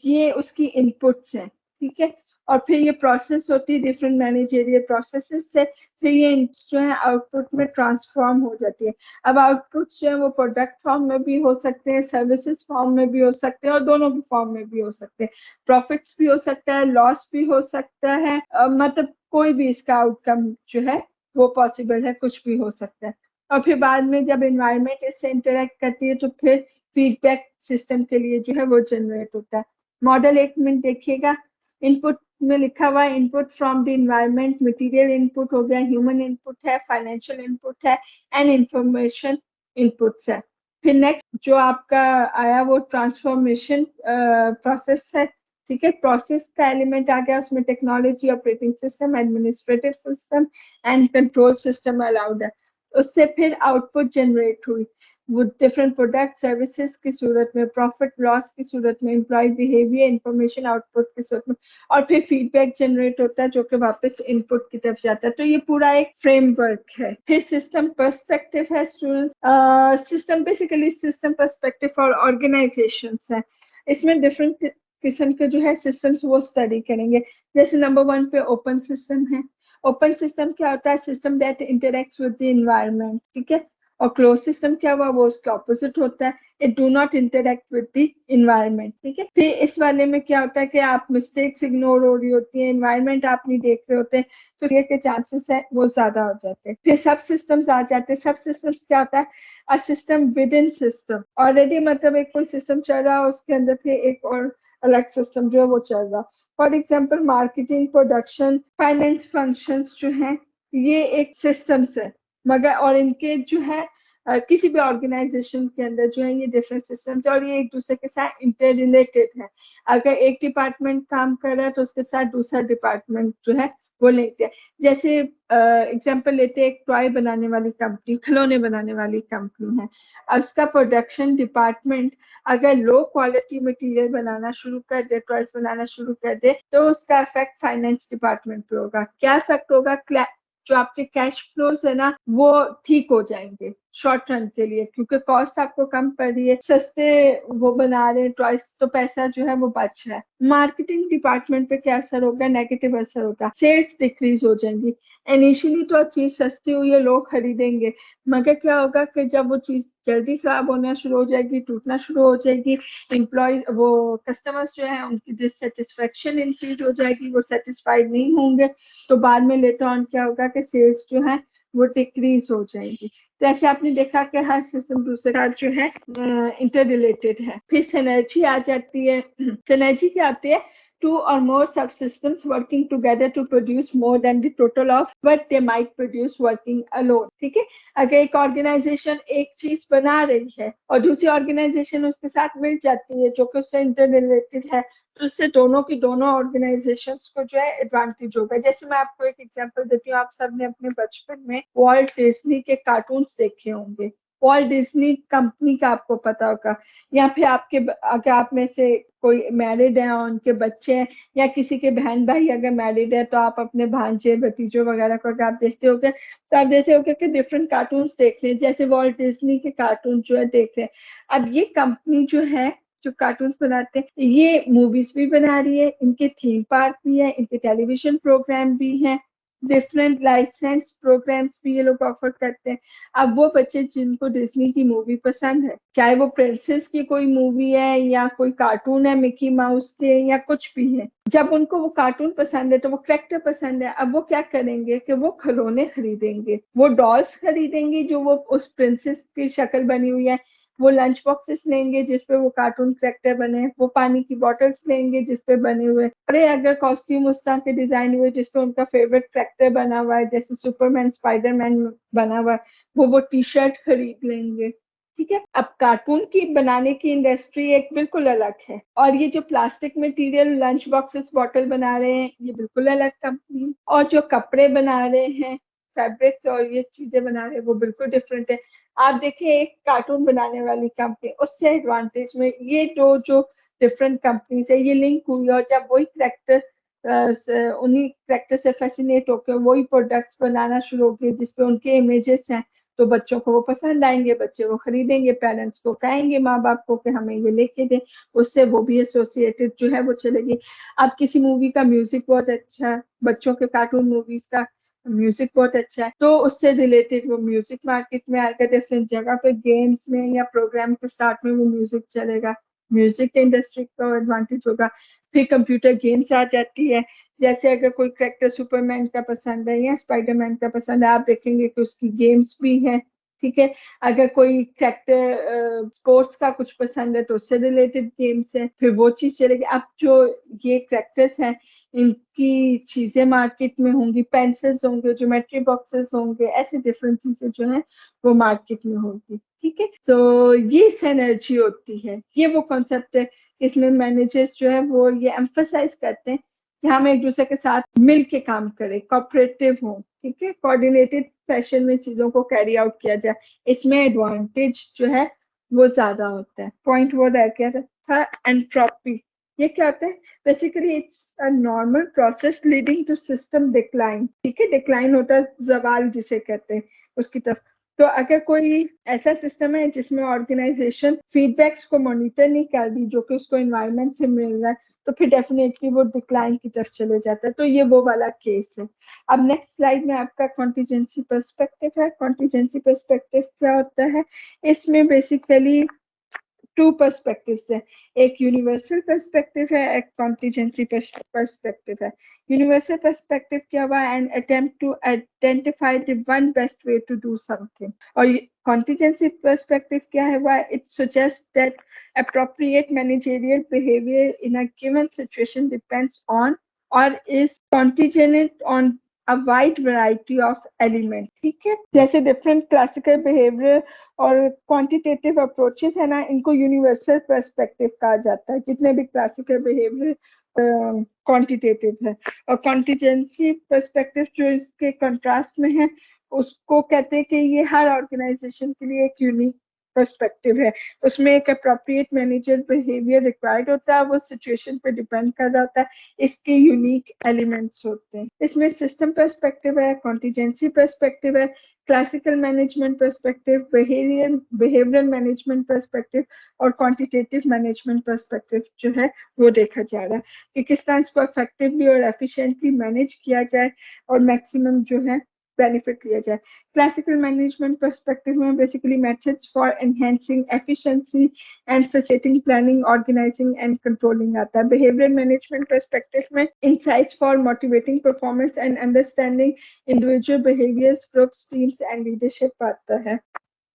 ये उसकी इनपुट्स हैं। ठीक है, और फिर ये प्रोसेस होती है डिफरेंट मैनेजरियल प्रोसेसेस से, फिर ये जो है आउटपुट में ट्रांसफॉर्म हो जाती है। अब आउटपुट जो है वो प्रोडक्ट फॉर्म में भी हो सकते हैं, सर्विसेज फॉर्म में भी हो सकते हैं और दोनों भी फॉर्म में भी हो सकते हैं। प्रॉफिट्स भी हो सकता है, लॉस भी हो सकता है, मतलब कोई भी इसका आउटकम जो है वो पॉसिबल है, कुछ भी हो सकता है। और फिर बाद में जब एनवायरनमेंट इससे इंटरेक्ट करती है तो फिर फीडबैक सिस्टम के लिए जो है वो जनरेट होता है। मॉडल 1 में देखिएगा, इनपुट में लिखा हुआ है input from the environment, material input हो गया, ह्यूमन इनपुट है, फाइनेंशियल इनपुट है एंड इंफॉर्मेशन इनपुट्स है। फिर नेक्स्ट जो आपका आया वो ट्रांसफॉर्मेशन प्रोसेस है। ठीक है, प्रोसेस का एलिमेंट आ गया, उसमें technology, operating system, administrative system and control system allowed है। उससे फिर आउटपुट जनरेट हुई, वो डिफरेंट प्रोडक्ट सर्विसेज की सूरत में, प्रॉफिट लॉस की सूरत में, एम्प्लॉय बिहेवियर इंफॉर्मेशन आउटपुट की सूरत में, और फिर फीडबैक जनरेट होता है जो कि वापस इनपुट की तरफ जाता है। तो ये पूरा एक फ्रेमवर्क है। फिर सिस्टम पर्सपेक्टिव है students. System basically system perspective और ऑर्गेनाइजेशन है। इसमें डिफरेंट किस्म के जो है सिस्टम्स वो स्टडी करेंगे। जैसे नंबर 1 पे ओपन सिस्टम है। ओपन सिस्टम क्या होता है? System that interacts with the environment. ठीक है, और क्लोज सिस्टम क्या हुआ? वो उसके ऑपोजिट होता है, it do not interact with the environment. ठीक है, फिर इस वाले में क्या होता है कि आप मिस्टेक्स इग्नोर हो रही होती है, इन्वायरमेंट आप नहीं देख रहे होते, फिर ये के चांसेस है वो ज्यादा हो जाते हैं। फिर सब सिस्टम्स आ जाते हैं। सब सिस्टम्स क्या होता है? A system with in system, already मतलब एक कोई सिस्टम चल रहा है, उसके अंदर फिर एक और अलग सिस्टम जो है वो चल रहा। For example marketing, production, finance functions जो है ये एक सिस्टम्स है, मगर और इनके जो है किसी भी ऑर्गेनाइजेशन के अंदर जो है ये डिफरेंट सिस्टम्स और ये एक दूसरे के साथ इंटर रिलेटेड है। अगर एक डिपार्टमेंट काम कर रहा है तो उसके साथ दूसरा डिपार्टमेंट जो है वो लिंक्ड है। जैसे एग्जांपल लेते हैं, एक टॉय बनाने वाली कंपनी, खिलौने बनाने वाली कंपनी है, उसका प्रोडक्शन डिपार्टमेंट अगर लो क्वालिटी मटेरियल बनाना शुरू कर दे, टॉयज बनाना शुरू कर दे, तो उसका इफेक्ट फाइनेंस डिपार्टमेंट पे होगा। क्या इफेक्ट होगा? जो आपके कैश फ्लोज है ना वो ठीक हो जाएंगे शॉर्ट रन के लिए, क्योंकि कॉस्ट आपको कम पड़ रही है, सस्ते वो बना रहे हैं टॉयज, तो पैसा जो है वो बच रहा है। मार्केटिंग डिपार्टमेंट पे क्या असर होगा? नेगेटिव असर होगा, सेल्स डिक्रीज हो जाएंगी। इनिशियली तो चीज सस्ती हुई है, लोग खरीदेंगे, मगर क्या होगा कि जब वो चीज जल्दी खराब होना शुरू हो जाएगी, टूटना शुरू हो जाएगी, एम्प्लॉय वो कस्टमर्स जो है उनकी डिससेटिस्फेक्शन इंक्रीज हो जाएगी, वो सेटिस्फाइड नहीं होंगे, तो बाद में लेटर ऑन क्या होगा कि सेल्स जो है वो डिक्रीज हो जाएगी। तो ऐसे आपने देखा कि हर सिस्टम दूसरे का जो है इंटर रिलेटेड है। फिर सिनर्जी आ जाती है। सिनर्जी क्या आती है? two or more subsystems working together to produce more than the total of what they might produce working alone। ठीक है, अगर एक ऑर्गेनाइजेशन एक चीज बना रही है और दूसरी ऑर्गेनाइजेशन उसके साथ मिल जाती है जो कि उससे इंटर रिलेटेड है, तो उससे दोनों की दोनों ऑर्गेनाइजेशंस को जो है एडवांटेज होगा। जैसे मैं आपको एक एग्जांपल देती हूँ, आप सबने अपने बचपन में वॉल्ट डिज्नी के कार्टून्स देखे होंगे। वॉल्ट डिज्नी कंपनी का आपको पता होगा, या फिर आपके अगर आप में से कोई मैरिड है और उनके बच्चे हैं, या किसी के बहन भाई अगर मैरिड है, तो आप अपने भांजे भतीजों वगैरह को अगर आप देखते होगे तो आप देखते होगे कि डिफरेंट कार्टून्स देख रहे हैं, जैसे वॉल्ट डिज्नी के कार्टून जो है देख रहे हैं। अब ये कंपनी जो है जो कार्टून्स बनाते हैं ये मूवीज भी बना रही है, इनके थीम पार्क भी है, इनके टेलीविजन प्रोग्राम भी हैं, डिफरेंट लाइसेंस प्रोग्राम्स भी ये लोग ऑफर करते हैं। अब वो बच्चे जिनको डिज्नी की मूवी पसंद है, चाहे वो प्रिंसेस की कोई मूवी है या कोई कार्टून है मिकी माउस के या कुछ भी है, जब उनको वो कार्टून पसंद है तो वो कैरेक्टर पसंद है, अब वो क्या करेंगे कि वो खिलौने खरीदेंगे, वो डॉल्स खरीदेंगे जो वो उस प्रिंसेस की शक्ल बनी हुई है, वो लंच बॉक्सेस लेंगे जिसपे वो कार्टून कैरेक्टर बने, वो पानी की बॉटल्स लेंगे जिसपे बने हुए, अरे अगर कॉस्ट्यूम उस तरह के डिजाइन हुए जिसपे उनका फेवरेट कैरेक्टर बना हुआ है, जैसे सुपरमैन, स्पाइडरमैन बना हुआ है, वो टी शर्ट खरीद लेंगे। ठीक है, अब कार्टून की बनाने की इंडस्ट्री एक बिल्कुल अलग है, और ये जो plastic material lunch boxes bottle बना रहे हैं ये बिल्कुल अलग कंपनी, और जो कपड़े बना रहे हैं फैब्रिक्स और ये चीजें बना रहे हैं वो बिल्कुल डिफरेंट है। आप देखिए एक कार्टून बनाने वाली कंपनी, उससे एडवांटेज में ये दो जो डिफरेंट कंपनीज है ये लिंक हुई, और जब वही करेक्टर उन्हीं करेक्टर से फैसिनेट होकर वही प्रोडक्ट्स बनाना शुरू हो गए जिसपे उनके इमेजेस हैं, तो बच्चों को वो पसंद आएंगे, बच्चे वो खरीदेंगे, पेरेंट्स को कहेंगे माँ बाप को कि हमें ये लेके दे, उससे वो भी एसोसिएटेड जो है वो चलेगी। अब किसी मूवी का म्यूजिक बहुत अच्छा है, बच्चों के कार्टून मूवीज का म्यूजिक बहुत अच्छा है, तो उससे रिलेटेड वो म्यूजिक मार्केट में आएगा, डिफरेंट जगह पे गेम्स में या प्रोग्राम के स्टार्ट में वो म्यूजिक चलेगा, म्यूजिक इंडस्ट्री का एडवांटेज होगा। फिर कंप्यूटर गेम्स आ जाती है, जैसे अगर कोई करेक्टर सुपरमैन का पसंद है या स्पाइडरमैन का पसंद है, आप देखेंगे कि उसकी गेम्स भी है, ठीक है। अगर कोई करेक्टर स्पोर्ट्स का कुछ पसंद है तो उससे रिलेटेड गेम्स है, फिर वो चीज चलेगी। अब जो ये करेक्टर्स हैं इनकी चीजें मार्केट में होंगी, पेंसिल्स होंगे, ज्योमेट्री बॉक्सेस होंगे, ऐसे डिफरेंट चीजें जो है वो मार्केट में होगी, ठीक है। तो ये सिनर्जी होती है, ये वो कॉन्सेप्ट है। इसमें मैनेजर्स जो है वो ये एम्फसाइज करते हैं कि हम एक दूसरे के साथ मिल के काम करें, कोऑपरेटिव हो, ठीक है, कोऑर्डिनेटेड फैशन में चीजों को कैरी आउट किया जाए, इसमें एडवांटेज जो है वो ज्यादा होता है। पॉइंट वो रह गया था एंट्रोपी। ये क्या होता है? Basically it's a normal process leading to system decline, ठीक है, डिक्लाइन होता है जवाल जिसे कहते हैं उसकी तरफ। तो अगर कोई ऐसा सिस्टम है जिसमें ऑर्गेनाइजेशन फीडबैक्स को मॉनिटर नहीं कर रही जो कि उसको एनवायरनमेंट से मिल रहा है, तो फिर डेफिनेटली वो डिक्लाइन की तरफ चले जाता है। तो ये वो वाला केस है। अब नेक्स्ट स्लाइड में आपका कॉन्टीजेंसी पर्सपेक्टिव है। कॉन्टीजेंसी पर्सपेक्टिव क्या होता है? इसमें बेसिकली टू पर्सपेक्टिव्स है, एक यूनिवर्सल पर्सपेक्टिव है, एक कॉन्टीजेंसी पर्सपेक्टिव है। यूनिवर्सल पर्सपेक्टिव क्या हुआ? An attempt to identify the one best way to do something. और कॉन्टीजेंसी पर्सपेक्टिव क्या है? हुआ it suggest that appropriate managerial behavior in a given situation depends on or is contingent on a wide variety of elements, ठीक है। जैसे डिफरेंट क्लासिकल बिहेवियर और क्वांटिटेटिव अप्रोचेस है ना, इनको यूनिवर्सल पर्सपेक्टिव कहा जाता है, जितने भी क्लासिकल बिहेवियर क्वांटिटेटिव है। और कॉन्टिजेंसी पर्सपेक्टिव जो इसके कंट्रास्ट में है, उसको कहते हैं कि ये हर ऑर्गेनाइजेशन के लिए एक यूनिक पर्सपेक्टिव है। उसमें एक अप्रोप्रिएट मैनेजर बिहेवियर रिक्वायर्ड होता है, वो सिचुएशन पे डिपेंड कर रहा होता है, इसके यूनिक एलिमेंट्स होते हैं। इसमें सिस्टम पर्सपेक्टिव है, कॉन्टीजेंसी पर्सपेक्टिव है, classical management perspective, behavioural management perspective और क्वांटिटेटिव मैनेजमेंट पर्सपेक्टिव जो है वो देखा जा रहा है कि किस तरह इसको इफेक्टिवली और एफिशिएंटली मैनेज किया जाए और मैक्सिमम जो है बेनिफिट लिया जाए। क्लासिकल मैनेजमेंट पर्सपेक्टिव में basically methods for enhancing efficiency and facilitating planning, organising and controlling आता है। बिहेवियर मैनेजमेंट पर्सपेक्टिव में insights for motivating performance and understanding individual behaviours, groups, teams and leadership आता है।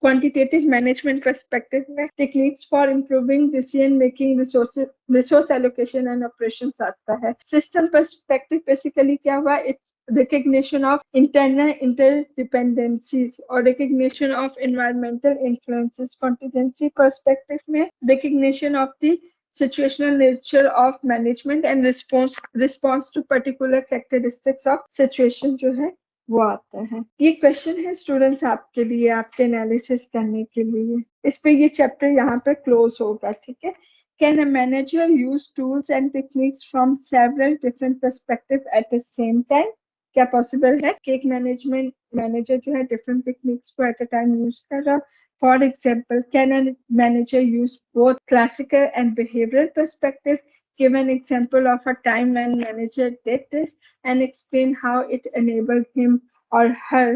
Quantitative management perspective में techniques for improving decision making, resource allocation and operations आता है। System perspective basically क्या हुआ? It recognition of internal interdependencies or recognition of environmental influences. Contingency perspective में recognition of the situational nature of management and response to particular characteristics of situation जो है वो आता है। ये क्वेश्चन है स्टूडेंट्स आपके लिए, आपके एनालिसिस करने के लिए। इस पे ये चैप्टर यहाँ पे क्लोज होगा, ठीक है। Can a manager use tools and techniques from several different perspective at the same time? क्या पॉसिबल है कि एक मैनेजर जो है डिफरेंट टेक्निक्स को एट अ टाइम यूज कर रहा? For example, can a manager use both classical and behavioural perspective? Give an example of a time when manager did this and explain how it enabled him or her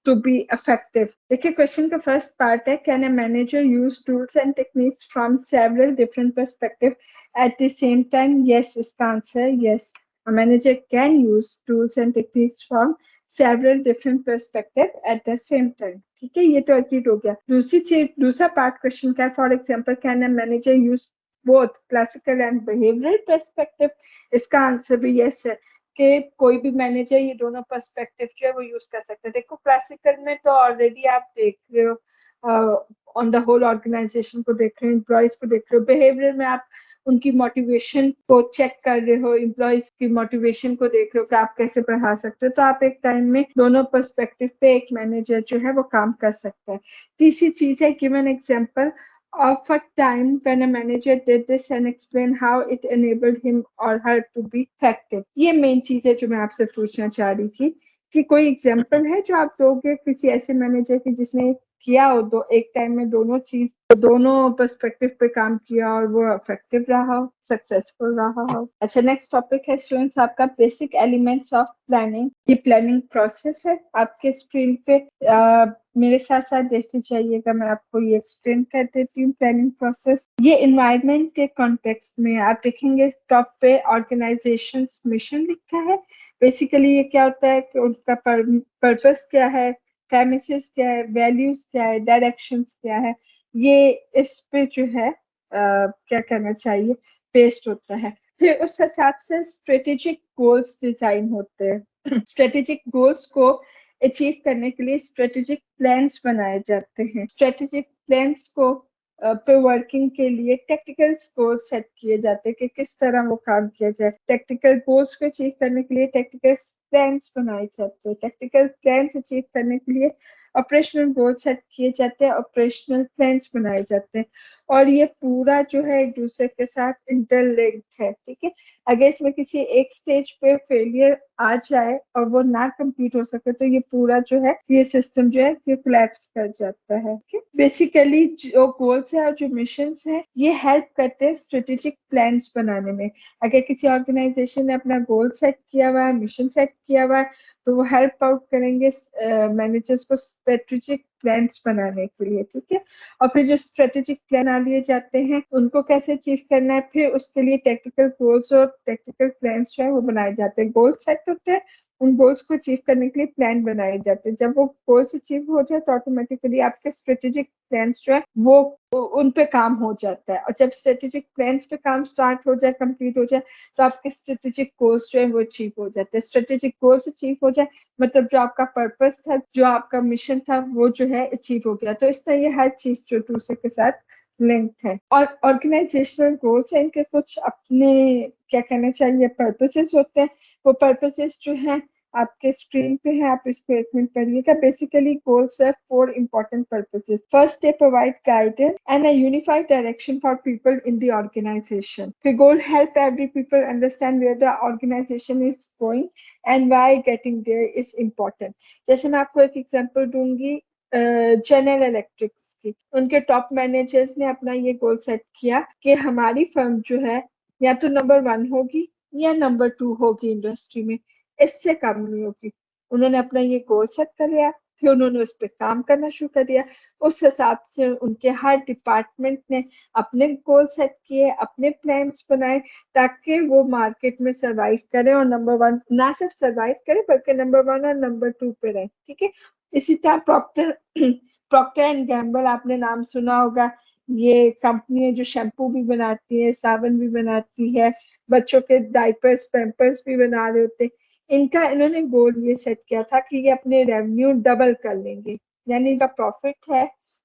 to be effective. देखिए क्वेश्चन का फर्स्ट पार्ट है, can a manager use tools and techniques from several different perspective at the same time? Yes, इसका answer yes, a manager can use tools and techniques from several different perspective at the same time, ठीक है। ये तो एग्रीड हो गया। दूसरी चीज, दूसरा पार्ट क्वेश्चन का, for example, can a manager use both classical and behavioural perspective? इसका आंसर भी यस है कि कोई भी मैनेजर ये दोनों पर्सपेक्टिव जो है वो यूज कर सकते हैं। देखो क्लासिकल में तो ऑलरेडी आप देख रहे हो, ऑन द होल ऑर्गेनाइजेशन को देख रहे हो, एम्प्लॉयज को देख रहे हो। बिहेवियर में आप उनकी मोटिवेशन को चेक कर रहे हो, एम्प्लॉयज की मोटिवेशन को देख रहे हो कि आप कैसे बढ़ा सकते हो। तो आप एक टाइम में दोनों पर्सपेक्टिव पे एक मैनेजर जो है वो काम कर सकता है। तीसरी चीज है, give an example of a time when a manager did this and explain how it enabled him or her to be effective. ये मेन चीज है जो मैं आपसे पूछना चाह रही थी कि कोई एग्जाम्पल है जो आप दोगे किसी ऐसे मैनेजर की जिसने किया हो, दो एक टाइम में दोनों चीज, दोनों पर्सपेक्टिव पे काम किया और वो इफेक्टिव रहा हो, सक्सेसफुल रहा हो? अच्छा, नेक्स्ट टॉपिक है स्टूडेंट्स आपका बेसिक एलिमेंट्स ऑफ प्लानिंग। ये प्लानिंग प्रोसेस है आपके स्क्रीन पे। मेरे साथ साथ देखते जाइएगा, मैं आपको ये एक्सप्लेन कर देती हूँ प्लानिंग प्रोसेस। ये इन्वायरमेंट के कॉन्टेक्स्ट में आप देखेंगे टॉप पे ऑर्गेनाइजेशन मिशन लिखा है। बेसिकली ये क्या होता है कि उनका पर्पस क्या है, प्रेमिसेस क्या है, वैल्यूज क्या है, डायरेक्शंस क्या है, ये इस पे जो है क्या करना चाहिए, बेस्ड होता है। फिर उस हिसाब से स्ट्रेटेजिक गोल्स डिजाइन होते हैं। स्ट्रेटेजिक गोल्स को अचीव करने के लिए स्ट्रेटेजिक प्लान्स बनाए जाते हैं। स्ट्रेटेजिक प्लान्स को पे वर्किंग के लिए टेक्टिकल गोल्स सेट किए जाते हैं कि किस तरह वो काम किया जाए। टेक्टिकल गोल्स को अचीव करने के लिए टेक्टिकल प्लान्स बनाए जाते हैं। टेक्टिकल प्लान्स अचीव करने के लिए ऑपरेशनल गोल सेट किए जाते हैं, ऑपरेशनल प्लान्स बनाए जाते हैं। और ये पूरा जो है एक दूसरे के साथ इंटरलिंक्ड है, ठीक है। अगर इसमें किसी एक स्टेज पे फेलियर आ जाए और वो ना कंप्लीट हो सके तो ये पूरा जो है ये सिस्टम जो है ये कोलैप्स कर जाता है। बेसिकली जो गोल्स है और जो मिशंस है ये हेल्प करते हैं स्ट्रेटेजिक प्लान्स बनाने में। अगर किसी ऑर्गेनाइजेशन ने अपना गोल सेट किया हुआ है, मिशन सेट किया हुआ है, तो वो हेल्प आउट करेंगे मैनेजर्स को स्ट्रेटेजिक प्लान्स बनाने के लिए, ठीक है। और फिर जो स्ट्रेटेजिक प्लान बना लिए जाते हैं उनको कैसे अचीव करना है, फिर उसके लिए टेक्निकल गोल्स और टेक्निकल प्लान्स जो है वो बनाए जाते हैं। गोल्स सेट होते हैं, उन गोल्स को अचीव करने के लिए प्लान बनाए जाते हैं। जब वो गोल्स अचीव हो जाए तो ऑटोमेटिकली आपके स्ट्रेटेजिक प्लान्स जो है वो उन पे काम हो जाता है। और जब स्ट्रेटेजिक प्लान्स पे काम स्टार्ट हो जाए, कंप्लीट हो जाए, तो आपके स्ट्रेटेजिक गोल्स जो है वो अचीव हो जाते हैं। स्ट्रेटेजिक गोल्स अचीव हो जाए मतलब जो आपका पर्पस था, जो आपका मिशन था, वो जो है अचीव हो गया। तो इस तरह ये हर चीज जो दूसरे के साथ लिंक्ड है। और ऑर्गेनाइजेशनल गोल्स है, इनके कुछ अपने क्या कहना चाहिए पर्पसेस होते हैं। वो पर्पसेस जो है आपके स्क्रीन पे है, आप इसको एक मिनट पढ़िएगा। बेसिकली गोल्स है 4 important purposes. First, they provide guidance and a unified direction for people in the organization. The goal help every people understand where the organization is going and why getting there is important. जैसे मैं आपको एक एग्जांपल दूंगी जनरल इलेक्ट्रिक्स की। उनके टॉप मैनेजर्स ने अपना ये गोल सेट किया कि हमारी फर्म जो है या तो नंबर 1 होगी या नंबर 2 होगी इंडस्ट्री में, इससे कम नहीं होगी। उन्होंने अपना ये गोल सेट कर लिया, फिर उन्होंने उस पर काम करना शुरू कर दिया। उस हिसाब से उनके हर डिपार्टमेंट ने अपने गोल सेट किए, अपने प्लान्स बनाए, ताकि वो मार्केट में सरवाइव करे और नंबर 1 ना सिर्फ सरवाइव करे बल्कि नंबर 1 और नंबर 2 पे रहे, ठीक है। इसी तरह प्रॉक्टर प्रॉक्टर एंड गैम्बल आपने नाम सुना होगा। ये कंपनी है जो शैम्पू भी बनाती है, साबुन भी बनाती है, बच्चों के डायपर्स पैम्पर्स भी बना रहे होते हैं। इनका इन्होंने गोल ये सेट किया था कि ये अपने रेवेन्यू डबल कर लेंगे, यानी इनका प्रॉफिट है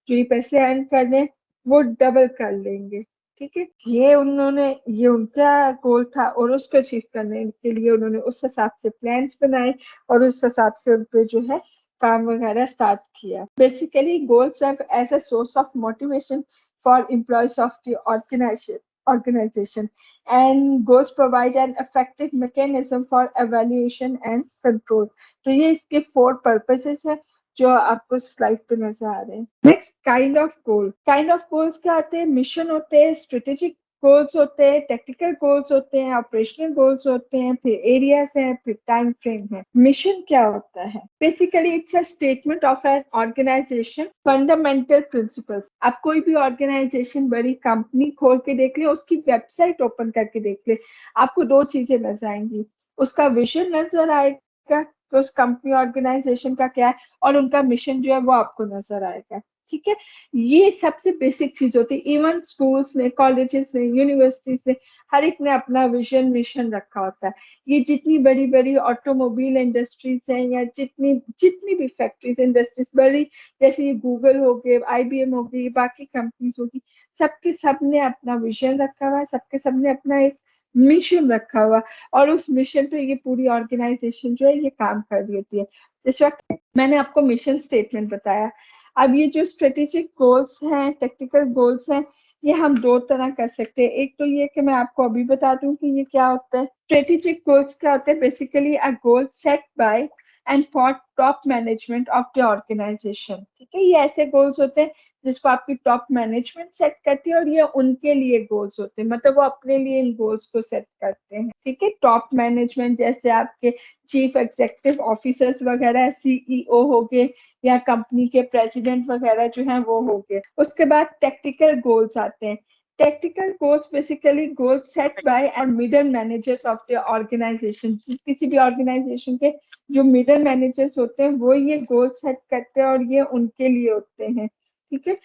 जो ये पैसे अर्न कर रहे हैं वो डबल कर लेंगे, ठीक है। ये उनका गोल था और उसको अचीव करने के लिए उन्होंने उस हिसाब से प्लान्स बनाए और उस हिसाब से उन पे जो है काम वगैरह स्टार्ट किया। Basically goals serve as a source of motivation for employees of the organization, and goals provide an effective mechanism for evaluation and control. तो ये इसके 4 purposes है जो आपको स्लाइड पे नजर आ रहे हैं। नेक्स्ट, काइंड ऑफ गोल्स क्या होते हैं? मिशन होते हैं, स्ट्रेटेजिक गोल्स होते हैं, टेक्निकल गोल्स होते हैं, ऑपरेशनल गोल्स होते हैं, फिर एरियाज हैं, फिर टाइम फ्रेम है। मिशन क्या होता है? Basically it's a statement of an organization fundamental principles. आप कोई भी ऑर्गेनाइजेशन, बड़ी कंपनी खोल के देख ले, उसकी वेबसाइट ओपन करके देख ले, आपको 2 चीजें नजर आएंगी। उसका विजन नजर आएगा कि उस कंपनी ऑर्गेनाइजेशन का क्या है, और उनका मिशन जो है वो आपको नजर आएगा, ठीक है। ये सबसे बेसिक चीज होती है। इवन स्कूल्स में, कॉलेजेस में, यूनिवर्सिटीज में हर एक ने अपना विजन मिशन रखा होता है। ये जितनी बड़ी बड़ी ऑटोमोबाइल इंडस्ट्रीज हैं या जितनी जितनी भी फैक्ट्रीज इंडस्ट्रीज बड़ी, जैसे ये गूगल हो गए, IBM हो गई, बाकी कंपनीज होगी, सबके सब ने अपना विजन रखा हुआ है, सबके सब ने अपना एक मिशन रखा हुआ, और उस मिशन पे ये पूरी ऑर्गेनाइजेशन जो है ये काम कर रही होती है। इस वक्त मैंने आपको मिशन स्टेटमेंट बताया। अब ये जो स्ट्रेटेजिक गोल्स हैं, टेक्निकल गोल्स हैं, ये हम 2 तरह कर सकते हैं। एक तो ये कि मैं आपको अभी बता दूं कि ये क्या होता है। स्ट्रेटेजिक गोल्स क्या होते हैं? Basically a goal set by and for top management of the organization. ठीक है, ये ऐसे गोल्स होते हैं जिसको आपकी टॉप मैनेजमेंट सेट करती है और ये उनके लिए गोल्स होते हैं, मतलब वो अपने लिए इन गोल्स को सेट करते हैं। ठीक है, टॉप मैनेजमेंट जैसे आपके चीफ एग्जीक्यूटिव ऑफिसर्स वगैरह, सीईओ हो गए, या कंपनी के प्रेसिडेंट वगैरह जो हैं वो हो गए। उसके बाद टेक्निकल गोल्स आते हैं। Technical goals basically goals set by and middle managers of the organization. किसी भी ऑर्गेनाइजेशन के जो मिडल मैनेजर्स होते हैं वो ये गोल सेट करते हैं और ये उनके लिए होते हैं। ठीक है,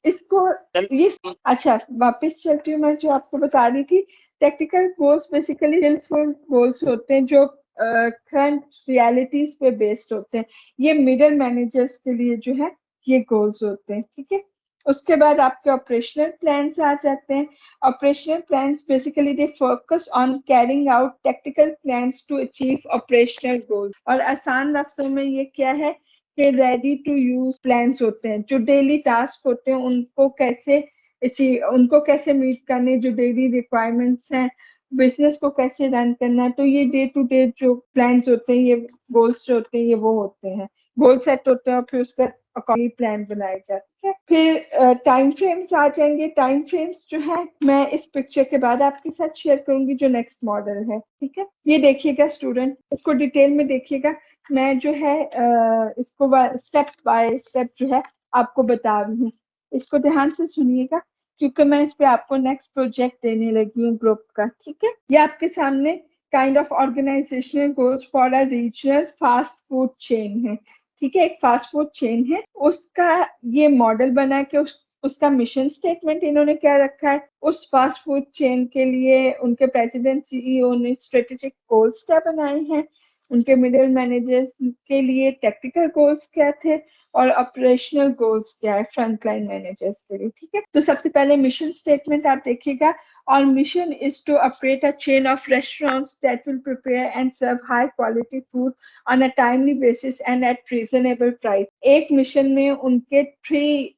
इसको ये अच्छा वापस चलती हूँ, मैं जो आपको बता रही थी, technical goals basically skillful goals होते हैं जो करंट रियलिटीज पे बेस्ड होते हैं। ये मिडल मैनेजर्स के लिए जो है ये गोल्स होते हैं। ठीक है, उसके बाद आपके ऑपरेशनल प्लान्स आ जाते हैं। Operational plans basically they focus on carrying out technical plans to achieve operational goals. और आसान लफ्जों में ये क्या है कि रेडी टू यूज प्लान्स होते हैं। जो डेली टास्क होते हैं उनको कैसे मीट करने, जो डेली रिक्वायरमेंट्स हैं, बिजनेस को कैसे रन करना है, तो ये डे टू डे जो प्लान्स होते हैं, ये गोल्स जो होते हैं, ये वो होते हैं। गोल सेट होते हैं और फिर उसका अकॉर्डिंग प्लान बनाए जाते हैं। फिर टाइम फ्रेम्स आ जाएंगे। टाइम फ्रेम्स जो है मैं इस पिक्चर के बाद आपके साथ शेयर करूंगी, जो नेक्स्ट मॉडल है। ठीक है, ये देखिएगा स्टूडेंट, इसको डिटेल में देखिएगा। मैं जो है इसको स्टेप बाय स्टेप जो है आपको बता रही हूँ, इसको ध्यान से सुनिएगा क्योंकि मैं इस पे आपको नेक्स्ट प्रोजेक्ट देने लगी हूँ ग्रुप का। ठीक है, ये आपके सामने kind of organizational goals for a regional fast food chain है। ठीक है, एक फास्ट फूड चेन है, उसका ये मॉडल बना के उसका मिशन स्टेटमेंट इन्होंने क्या रखा है। उस फास्ट फूड चेन के लिए उनके प्रेसिडेंट सीईओ ने स्ट्रेटेजिक गोल्स क्या बनाए हैं, उनके मिडिल मैनेजर्स के लिए टेक्निकल गोल्स क्या थे, और ऑपरेशनल गोल्स क्या है फ्रंटलाइन मैनेजर्स के लिए। ठीक है, तो सबसे पहले मिशन स्टेटमेंट आप देखिएगा। Our mission is to operate a chain of restaurants that will prepare and serve high quality food on a timely basis and at reasonable price. एक मिशन में उनके 3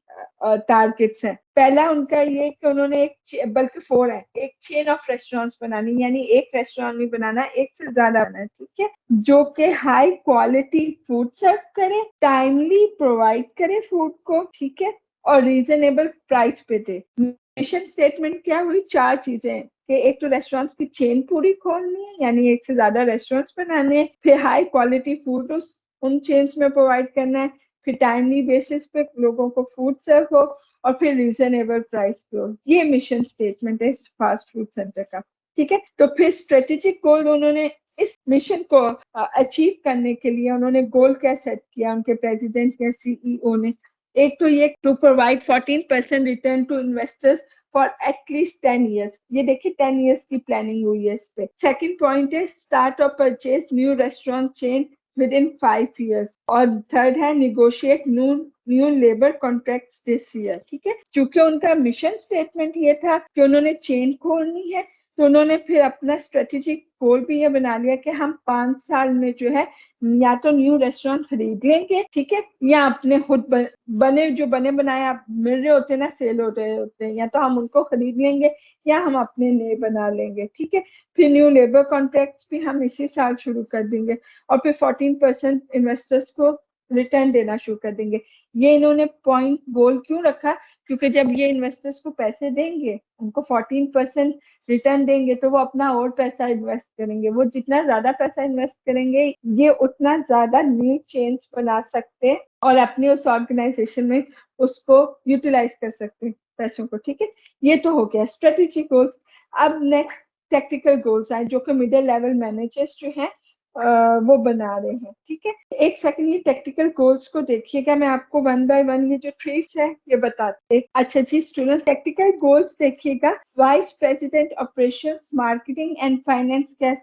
टारगेट्स हैं। पहला उनका ये कि उन्होंने बल्कि 4 है, एक चेन ऑफ रेस्टोरेंट्स बनानी, यानी एक रेस्टोरेंट नहीं बनाना, एक से ज्यादा बनाना। ठीक है, जो कि हाई क्वालिटी फूड सर्व करे, टाइमली प्रोवाइड करे फूड को। ठीक है, और रीजनेबल प्राइस पे दे। मिशन स्टेटमेंट क्या हुई, 4 चीजें कि एक तो रेस्टोरेंट्स की चेन पूरी खोलनी है, यानी एक से ज्यादा रेस्टोरेंट्स बनाने हैं, फिर हाई क्वालिटी फूड उन चेन्स में प्रोवाइड करना है, फिर टाइमली बेसिस पे लोगों को फूड सर्व हो, और फिर रीजनेबल प्राइस पे हो। ये मिशन स्टेटमेंट है इस फास्ट फूड सेंटर का। ठीक है, तो फिर स्ट्रेटेजिक गोल उन्होंने इस मिशन को अचीव करने के लिए उन्होंने गोल क्या सेट किया उनके प्रेसिडेंट या सीईओ ने। एक तो ये to provide 14% return to investors for at least 10 years. ये देखिए 10 ईयर्स की प्लानिंग हुई है इस पे। सेकंड पॉइंट है स्टार्ट और purchase new restaurant chain with in 5 years. और थर्ड है negotiate new labour contracts this year. ठीक है, क्योंकि उनका मिशन स्टेटमेंट ये था कि उन्होंने चेन खोलनी है, तो उन्होंने फिर अपना स्ट्रेटेजिक गोल भी ये बना लिया कि हम 5 साल में जो है या तो न्यू रेस्टोरेंट खरीद लेंगे, ठीक है, या अपने खुद बने बनाए आप मिल रहे होते हैं ना, सेल हो रहे होते हैं, या तो हम उनको खरीद लेंगे या हम अपने नए बना लेंगे। ठीक है, फिर न्यू लेबर कॉन्ट्रैक्ट्स भी हम इसी साल शुरू कर देंगे, और फिर 14% इन्वेस्टर्स को रिटर्न देना शुरू कर देंगे। ये इन्होंने पॉइंट गोल क्यों रखा, क्योंकि जब ये इन्वेस्टर्स को पैसे देंगे, उनको 14% रिटर्न देंगे, तो वो अपना और पैसा इन्वेस्ट करेंगे। वो जितना ज्यादा पैसा इन्वेस्ट करेंगे, ये उतना ज्यादा न्यू चेन्स बना सकते हैं और अपने उस ऑर्गेनाइजेशन में उसको यूटिलाइज कर सकते हैं पैसों को। ठीक है, ये तो हो गया स्ट्रेटेजिक गोल्स। अब नेक्स्ट टेक्निकल गोल्स आए जो कि मिडिल लेवल मैनेजर्स जो हैं वो बना रहे हैं। ठीक है, एक सेकंड, ये टेक्निकल गोल्स को देखिएगा, मैं आपको वन बाय वन ये जो ट्रीट्स है ये बताते हैं। अच्छा जी स्टूडेंट, टेक्निकल गोल्स देखिएगा। Vice president operations, marketing and finance क्या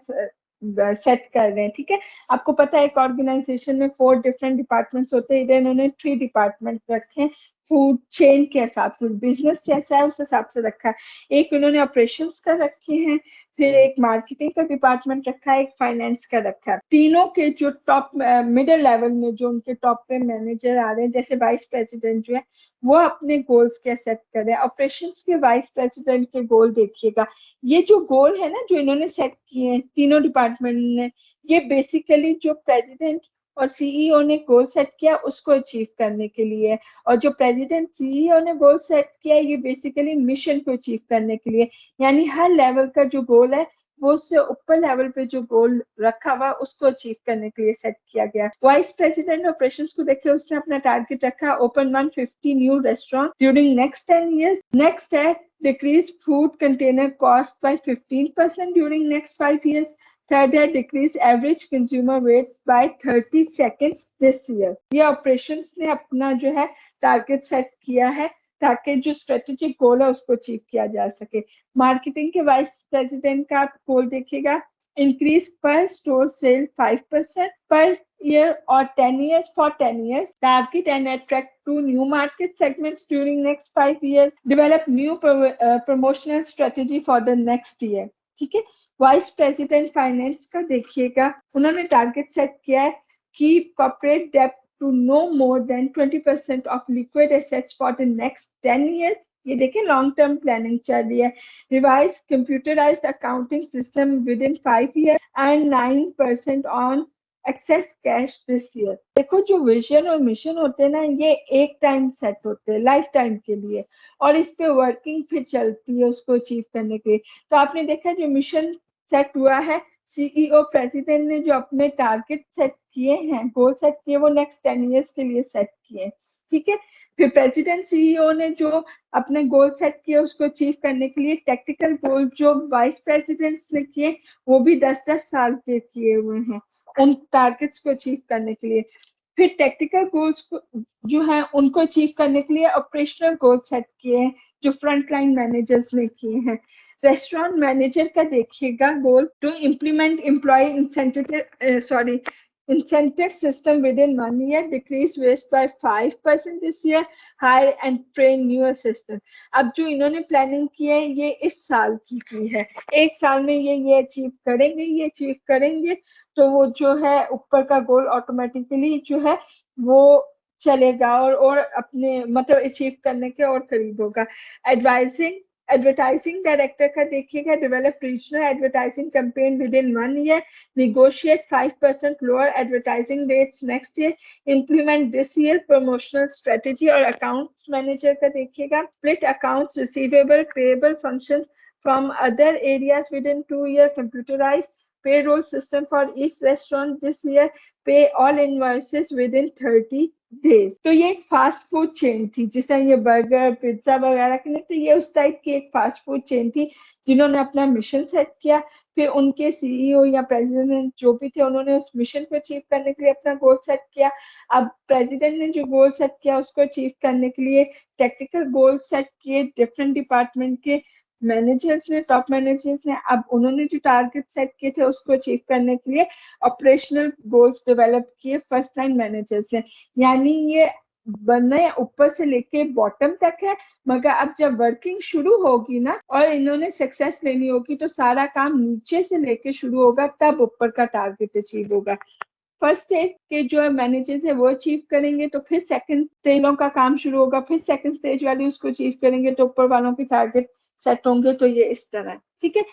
सेट कर रहे हैं। ठीक है, आपको पता है एक ऑर्गेनाइजेशन में 4 डिफरेंट डिपार्टमेंट्स होते हैं, इधर इन्होंने 3 डिपार्टमेंट रखे हैं। फूड चेन के हिसाब से, बिजनेस जैसा है उस हिसाब से रखा है। एक उन्होंने ऑपरेशंस का रखे हैं, फिर एक मार्केटिंग का डिपार्टमेंट रखा है, एक फाइनेंस का रखा है। तीनों के जो टॉप मिडिल लेवल में जो उनके टॉप पे मैनेजर आ रहे हैं, जैसे वाइस प्रेसिडेंट जो है वो अपने गोल्स क्या सेट कर रहे हैं। ऑपरेशंस के वाइस प्रेसिडेंट के गोल देखिएगा, ये जो गोल है ना जो इन्होंने सेट किए हैं तीनों डिपार्टमेंट ने, ये बेसिकली जो प्रेसिडेंट और सीईओ ने गोल सेट किया उसको अचीव करने के लिए है। और जो प्रेसिडेंट सीईओ ने गोल सेट किया ये बेसिकली मिशन को अचीव करने के लिए, यानी हर लेवल का जो गोल है वो उससे ऊपर लेवल पे जो गोल रखा हुआ उसको अचीव करने के लिए सेट किया गया। वाइस प्रेसिडेंट ऑपरेशंस को देखिए, उसने अपना टारगेट रखा open 150 new restaurant during next 10 years। Next है decrease food container cost by 15% during next 5 years। Third है decrease average consumer weight by 30 seconds this year। ये ऑपरेशंस ने अपना जो है टारगेट सेट किया है ताकि जो स्ट्रेटेजिक गोल है उसको अचीव किया जा सके। मार्केटिंग के वाइस प्रेसिडेंट का गोल देखिएगा, इंक्रीज पर स्टोर सेल 5% पर year or 10 years for 10 years, target and attract 2 new market segments during next 5 years, develop new promotional strategy for the next year। ठीक है। वाइस प्रेसिडेंट फाइनेंस का देखिएगा, उन्होंने टारगेट सेट किया है कि कॉर्पोरेट डेब्ट to no more than 20% of liquid assets for the next 10 years। ये देखिए लॉन्ग टर्म प्लानिंग चल रही है। Revise computerised accounting system with in 5 years and 9% on access cash this year. देखो जो विजन और मिशन होते हैं ना ये एक टाइम सेट होते हैं लाइफ टाइम के लिए, और इस पे वर्किंग फिर चलती है उसको अचीव करने के लिए। तो आपने देखा जो मिशन सेट हुआ है, सीईओ प्रेसिडेंट ने जो अपने टारगेट सेट किए हैं, गोल सेट किए, वो नेक्स्ट 10 years के लिए सेट किए। ठीक है। फिर प्रेसिडेंट सीईओ ने जो अपने गोल सेट किए उसको अचीव करने के लिए टेक्निकल गोल जो वाइस प्रेसिडेंट्स ने किए वो भी 10-10 साल के किए हुए हैं उन टारगेट्स को अचीव करने के लिए। फिर टेक्निकल गोल्स को जो है उनको अचीव करने के लिए ऑपरेशनल गोल सेट किए हैं जो फ्रंट लाइन मैनेजर्स ने किए हैं। रेस्टोरेंट मैनेजर का देखिएगा goal, to implement employ incentive system within 1 year, decrease waste by 5% this year, hire and train new assistant। अब जो इन्होंने प्लानिंग की है ये इस साल की है, एक साल में ये अचीव करेंगे, ये अचीव करेंगे तो वो जो है ऊपर का गोल ऑटोमेटिकली जो है वो चलेगा और अपने मतलब अचीव करने के और करीब होगा। एडवाइजिंग एडवर्टाइजिंग डायरेक्टर का देखिएगा, develop regional advertising campaign with in 1 year, negotiate 5% lower advertising rates next year, implement this year promotional strategy। और अकाउंट्स मैनेजर का देखिएगा, split accounts receivable payable functions from other areas within 2 year, computerized payroll system for each restaurant this year, pay all invoices within 30 days। तो ये एक फास्ट फूड चेन थी, जिस तरह ये बर्गर पिज्जा वगैरह की नहीं, तो ये उस टाइप की एक फास्ट फूड चेन थी जिन्होंने अपना मिशन सेट किया। फिर उनके सीईओ या प्रेसिडेंट जो भी थे उन्होंने उस मिशन को अचीव करने के लिए अपना गोल सेट किया। अब प्रेसिडेंट ने जो गोल सेट किया उसको अचीव करने के लिए टेक्निकल गोल सेट किए डिफरेंट डिपार्टमेंट के मैनेजर्स ने, टॉप मैनेजर्स ने। अब उन्होंने जो टारगेट सेट किए थे उसको अचीव करने के लिए ऑपरेशनल गोल्स डेवलप किए फर्स्ट लाइन मैनेजर्स ने। यानी ये बनना ऊपर से लेके बॉटम तक है, मगर अब जब वर्किंग शुरू होगी ना और इन्होंने सक्सेस लेनी होगी तो सारा काम नीचे से लेके शुरू होगा, तब ऊपर का टारगेट अचीव होगा। फर्स्ट स्टेज के जो मैनेजर्स है वो अचीव करेंगे तो फिर सेकंड स्टेजों का काम शुरू होगा, फिर सेकंड स्टेज वाले उसको अचीव करेंगे तो ऊपर वालों के टारगेट सेट होंगे। तो ये इस तरह, ठीक है।